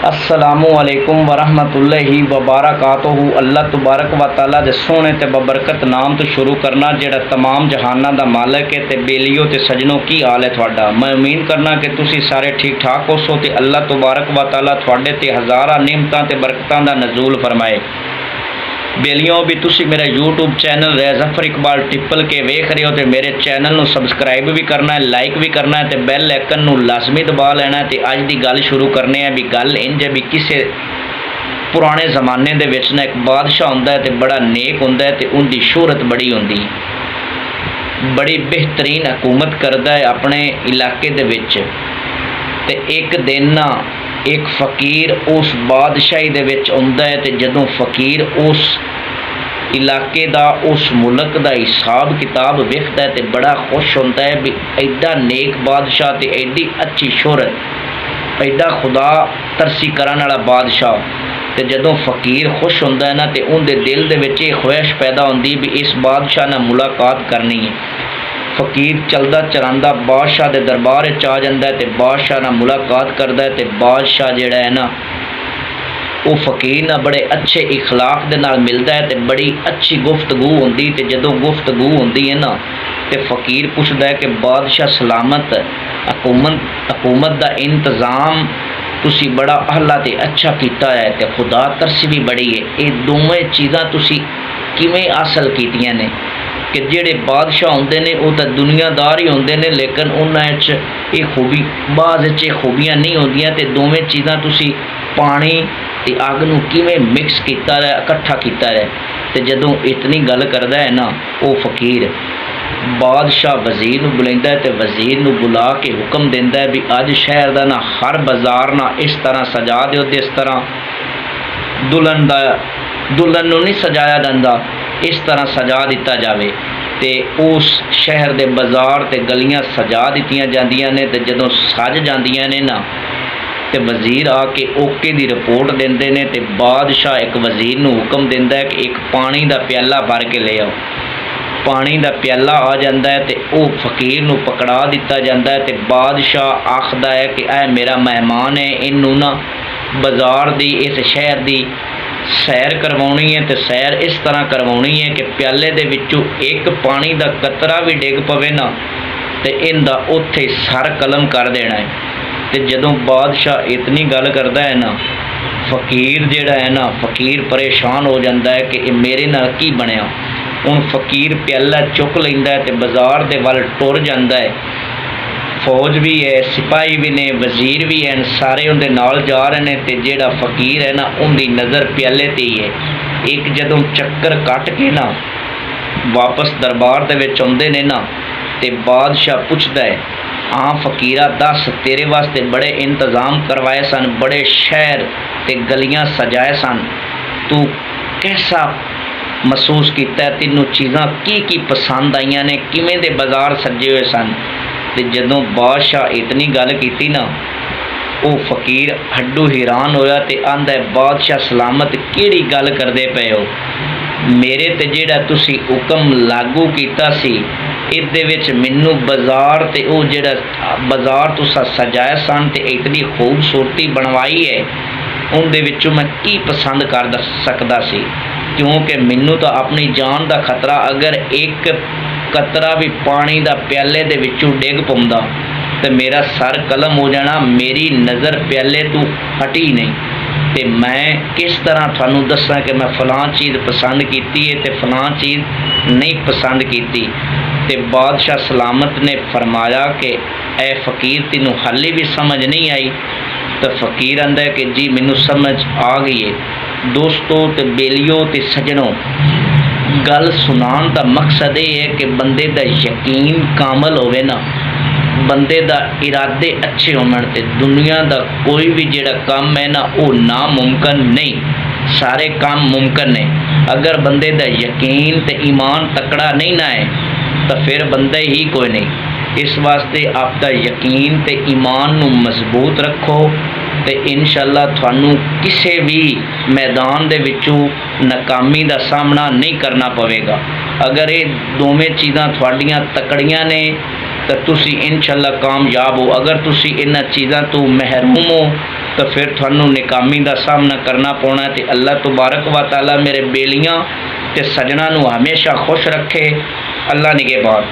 अस्सलामु अलैकुम वरहमतुल्लाहि वबरकातुहू। अल्लाह तबारक व तआला दे सोहने ते बबरकत नाम तो शुरू करना जिहड़ा तमाम जहानां दा मालिक है। ते बेलियो ते सजनों की हाल है तुहाडा। मैं उम्मीद करना कि तुसी सारे ठीक ठाक होसो ते अल्लाह तबारक व तआला तुहाडे ते हज़ारां नेमतां ते बरकतां दा नज़ूल फरमाए। बेलियों भी तुसी मेरा यूट्यूब चैनल जफर इकबाल टिप्पल के वेख रहे हो तो मेरे चैनल नू सबसक्राइब भी करना है, लाइक भी करना है, तो बैल आइकन नू लाजमी दबा लेना है। तो अज की गल शुरू करने हैं। भी गल इंज है भी किसी पुराने जमाने दे विच ना एक बादशाह हुंदा है, तो बड़ा नेक हुंदा है, तो उनकी शोहरत बड़ी हुंदी, बड़ी बेहतरीन हुकूमत करता है अपने इलाके दे विच। ते एक दिन ना एक फ़कीर उस बादशाही दे विच आउंदा है। तो जदों फ़कीर उस इलाके दा उस मुल्क दा हिसाब किताब वेखदा है तो बड़ा खुश होंदा है भी एडा नेक बादशाह ते एडी अच्छी शोहरत, एडा खुदा तरसी करन वाला बादशाह। तो जदों फ़कीर खुश होंदा है ना तो उनके दिल दे विच ये ख्वाहिश पैदा होंदी भी इस बादशाह नाल मुलाकात करनी है। फ़कीर चलदा चलांदा बादशाह के दरबार आ जाता है, तो बादशाह नाल मुलाकात करता है। तो बादशाह जिहड़ा है ना वो फ़कीर नाल बड़े अच्छे इखलाक दे नाल मिलता है, तो बड़ी अच्छी गुफ्तगू होंदी। तो जदों गुफ्तगू होंदी है ना तो फ़कीर पुछदा है कि बादशाह सलामत, हुकूमत दा इंतज़ाम तुसी बड़ा अहला ते अच्छा कीता है, तो खुदा तरस भी बड़ी है। ये दोवें चीज़ां तुसी किवें हासिल कीतियां ने कि जेड़े बादशाह होंदे ने वो तो दुनियादार ही होंदे ने, लेकिन उन्हां च ये खूबी बाज़ च खूबियां नहीं होंदियां। तो दोवें चीज़ां तुसी पानी ते अग नूं किवें मिक्स कीता है, इकट्ठा कीता है। तो जदों इतनी गल करदा है ना वो फ़कीर, बादशाह वज़ीर नूं बुलांदा है, तो वज़ीर नूं बुला के हुक्म दिंदा है भी अज शहर दा ना हर बाज़ार ना इस तरह सजा दिओ, जिस तरह दुल्हन नूं नहीं सजाया जांदा इस तरह सजा दिता जाए। तो उस शहर के बाज़ार ते गलियां सजा दित्तियां जांदियां ने। तो जदों सज जांदियां ने ना तो वज़ीर आके ओके दी रिपोर्ट देंदे ने। तो बादशाह एक वज़ीर नूं हुक्म दिंदा है कि एक पानी का प्याला भर के ले आओ। पानी का प्याला आ जाता है तो वह फ़कीर नूं पकड़ा दिता जाता है। तो बादशाह आखदा है कि ऐ मेरा मेहमान है, इनू ना बाज़ार दी इस शहर की सैर करवानी है। तो सैर इस तरह करवानी है कि प्याले दे विचों एक पानी का कतरा भी डिग पवे ना तो इनका उत्थे सर कलम कर देना है। तो जदों बादशाह इतनी गल करता है ना फ़कीर जिहड़ा है ना फ़कीर परेशान हो जाता है कि मेरे नाल की बनया। हुण फ़कीर प्याला चुक लैंदा है तो बाज़ार दे वल टुर जाता है। फौज भी है, सिपाही भी ने, वज़ीर भी हैं, सारे उनके नाल जा रहे हैं। तो जिहड़ा फ़कीर है ना उनकी नज़र प्याले ते ही है। एक जदों चक्कर कट के ना वापस दरबार दे विच आउंदे ने ना तो बादशाह पुछदा है, हाँ फ़कीरा दस तेरे वास्ते बड़े इंतज़ाम करवाए सन, बड़े शहर ते गलियां सजाए सन, तू कैसा महसूस किया, तेनों चीज़ां की पसंद आईयां ने, किवें दे बाज़ार सजे हुए सन। तो जदों बादशाह इतनी गल की ना वो फ़कीर हड्डू हैरान होया तो आंदा है, बादशाह सलामत किहड़ी गल करदे पे हो, मेरे ते जिहड़ा तुसी हुक्म लागू कीता सी इहदे विच मैनूं बाज़ार ते वो जिहड़ा बाज़ार तुसां सजाया सन ते इतनी खूबसूरती बनवाई है, उनदे विचों मैं की पसंद कर सकदा सी, क्योंकि मैनूं तो अपनी जान का खतरा, अगर एक कतरा भी पानी का प्याले दे विचों डिग पाउंदा तो मेरा सर कलम हो जाना, मेरी नज़र प्याले तो हटी नहीं। तो मैं किस तरह थानू दसां कि मैं फलां चीज़ पसंद की है तो फलां चीज़ नहीं पसंद की। तो बादशाह सलामत ने फरमाया कि ए फ़कीर तेनों हाले भी समझ नहीं आई। तो फ़कीर आंदा है कि जी मैनू समझ आ गई है। दोस्तों तो बेलियो तो सजनों, गल सुनान का मकसद ये है कि बंदे का यकीन कामल होवे ना, बंदे का इरादे अच्छे होवन ते दुनिया का कोई भी जिहड़ा काम है ना वो नामुमकिन नहीं, सारे काम मुमकिन ने। अगर बंदे का यकीन ते ईमान तकड़ा नहीं ना है तो फिर बंदा ही कोई नहीं। इस वास्ते आपका यकीन ते ईमान नू मजबूत रखो तो इंशाअल्लाह थानू किसी भी मैदान दे विचों नाकामी का सामना नहीं करना पवेगा। अगर ये दोवें चीज़ां थोड़ियां तकड़ियां ने तो तुसी इंशाअल्लाह कामयाब हो। अगर तुसी इन्हां चीज़ां तो महरूम हो तो फिर थानू निकामी का सामना करना पौना है। तो अल्लाह तबारक व तआला मेरे बेलियां ते सजना नू हमेशा खुश रखे। अल्लाह निगहबान।